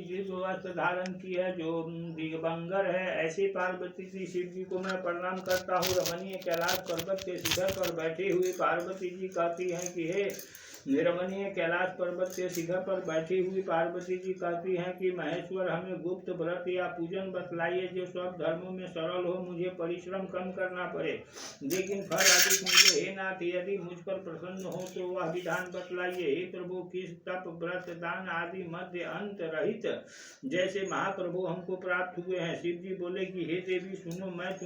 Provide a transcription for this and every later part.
दिव्य वस्त्र धारण की है, जो दिगंबर है, ऐसी पार्वती जी शिव जी को मैं प्रणाम करता हूँ। रमणीय कैलाश पर्वत के शिखर पर बैठी हुई पार्वती जी कहती हैं कि हे रमणीय कैलाश पर्वत के शिखर पर बैठी हुई पार्वती जी कहती हैं कि महेश्वर, हमें गुप्त व्रत या पूजन बतलाइए जो सब धर्मों में सरल हो, मुझे परिश्रम कम करना पड़े लेकिन फल अधिक मिले। हे नाथ, यदि मुझ पर प्रसन्न हो तो वह विधान बतलाइए। हे प्रभु, किस तप व्रत दान आदि मध्य अंत रहित जैसे महाप्रभु हमको प्राप्त हुए हैं। शिव जी बोले कि हे देवी सुनो, मैं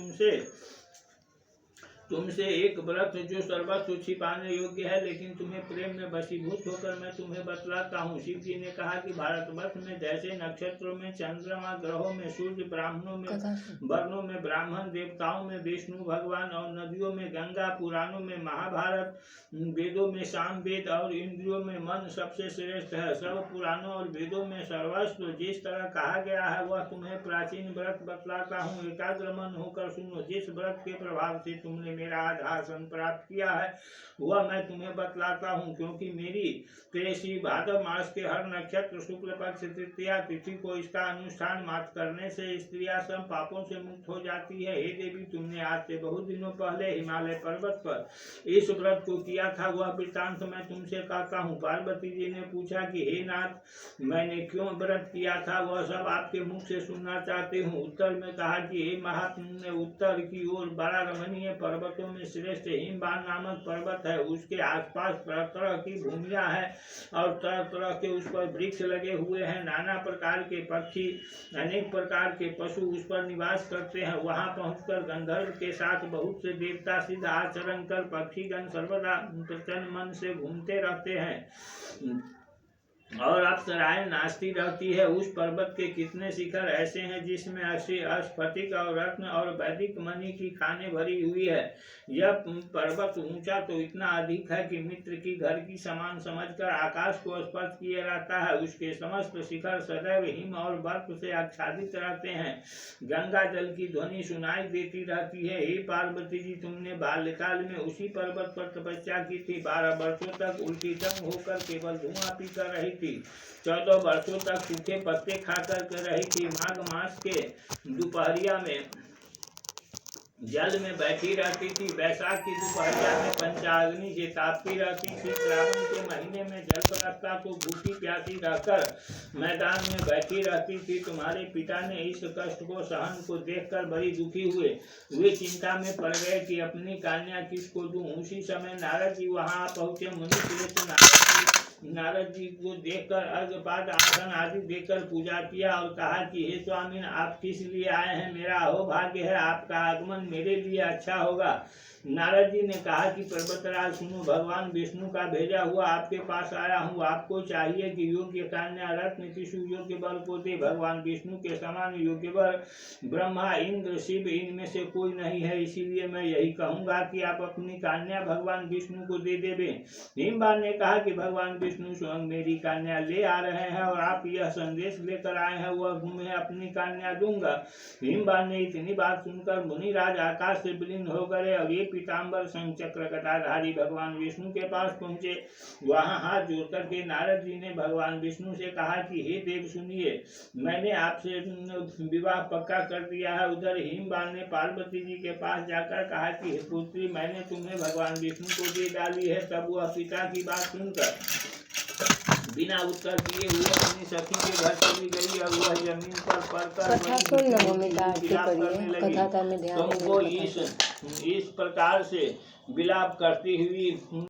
तुमसे एक व्रत जो सर्वस्व छिपाने योग्य है लेकिन तुम्हें प्रेम में वशीभूत होकर मैं तुम्हें बतलाता हूँ। शिव जी ने कहा कि भारतवर्ष में जैसे नक्षत्रों में चंद्रमा, ग्रहों में सूर्य, ब्राह्मणों में वर्णों में ब्राह्मण, देवताओं में विष्णु भगवान और नदियों में गंगा, पुराणों में महाभारत, वेदों में साम वेद और इंद्रियों में मन सबसे श्रेष्ठ है। सब पुराणों और वेदों में सर्वस्व जिस तरह कहा गया है वह तुम्हें प्राचीन व्रत बतलाता हूँ। एकाग्र मन होकर सुनो। जिस व्रत के प्रभाव से तुमने मेरा आधासन प्राप्त किया है वह मैं तुम्हें बतलाता हूँ, क्योंकि मेरी प्रेयसी भाद्र मास के हर नक्षत्र शुक्ल पक्ष तृतीया तिथि को इसका अनुष्ठान मात्र करने से स्त्रियां सब पापों से मुक्त हो जाती है। हे देवी, तुमने आज से बहुत दिनों पहले हिमालय पर्वत पर इस व्रत को किया था, वह वृत्तांत मैं तुमसे कहता हूँ। पार्वती जी ने पूछा कि हे नाथ, मैंने क्यों व्रत किया था, वह सब आपके मुख से सुनना चाहती हूँ। उत्तर में कहा कि हे महात्मा, उत्तर की ओर बड़ा रमणीय पर्वतों में श्रेष्ठ हिमवान नामक पर्वत है। उसके आसपास तरह तरह की भूमियां हैं और तरह तरह के उस पर वृक्ष लगे हुए हैं। नाना प्रकार के पक्षी, अनेक प्रकार के पशु उस पर निवास करते हैं। वहां पहुंचकर गंधर्व के साथ बहुत से देवता सिद्ध आचरण कर पक्षीगण सर्वदा प्रसन्न मन से घूमते रहते हैं और अप्सराएं नाचती रहती है। उस पर्वत के कितने शिखर ऐसे हैं जिसमें स्फटिक और रत्न और वैदिक मणि की खाने भरी हुई है। यह पर्वत ऊंचा तो इतना अधिक है कि मित्र की घर की समान समझकर आकाश को स्पर्श किए रहता है। उसके समस्त शिखर सदैव हिम और बर्फ से आच्छादित रहते हैं। गंगा जल की ध्वनि सुनाई देती रहती है। हे पार्वती जी, तुमने बाल्यकाल में उसी पर्वत पर तपस्या की थी। 12 वर्षों तक उल्टी टंग होकर केवल धुआं पीकर रही थी। 14 वर्षों तक सूखे पत्ते खाकर के रही थी। माघ मास के दोपहरिया में जल में बैठी रहती थी। वैशाख की दोपहरिया में पंचाग्नि से तापती रहती थी। श्रावण के महीने में जल बरसता तो भूखी प्यासी रहकर मैदान में बैठी रहती थी। तुम्हारे पिता ने इस कष्ट को सहन को देखकर बड़ी दुखी हुए। वे चिंता में पड़ गए कि अपनी कन्या किसको दूं। उसी समय नारद जी वहां पहुंचे। मुनि नारद जी को देखकर अर्घ्यपाद आसन आदि देकर पूजा किया और कहा कि हे स्वामी, आप किस लिए आए हैं? मेरा अहोभाग्य है, आपका आगमन मेरे लिए अच्छा होगा। नारद जी ने कहा कि पर्वतराज सुनो, भगवान विष्णु का भेजा हुआ आपके पास आया हूँ। आपको चाहिए कि योग्य कन्या रत्न किसी योग्य वर को दे। भगवान विष्णु के समान योग्य वर ब्रह्मा, इंद्र, शिव इनमें से कोई नहीं है। इसीलिए मैं यही कहूँगा कि आप अपनी कन्या भगवान विष्णु को दे देवे। हिमवान ने कहा कि भगवान विष्णु स्वयं मेरी कन्या ले आ रहे हैं और आप यह संदेश लेकर आए हैं, वह मैं अपनी कन्या दूंगा। हिमवान ने इतनी बात सुनकर मुनिराज आकाश से विलीन हो गए और ये पीताम्बर संचक्र कटाधारी भगवान विष्णु के पास पहुंचे। वहां हाथ जोड़कर के नारद जी ने भगवान विष्णु से कहा कि हे देव सुनिए, मैंने आपसे विवाह पक्का कर दिया है। उधर हिमवान ने पार्वती जी के पास जाकर कहा कि हे पुत्री, मैंने तुम्हें भगवान विष्णु को दे डाली है। तब वह पिता की बात सुनकर बिना उत्तर दिए हुए अपनी सखी के घर चली गई और वह जमीन पर पड़कर तुमको इस प्रकार से विलाप करती हुई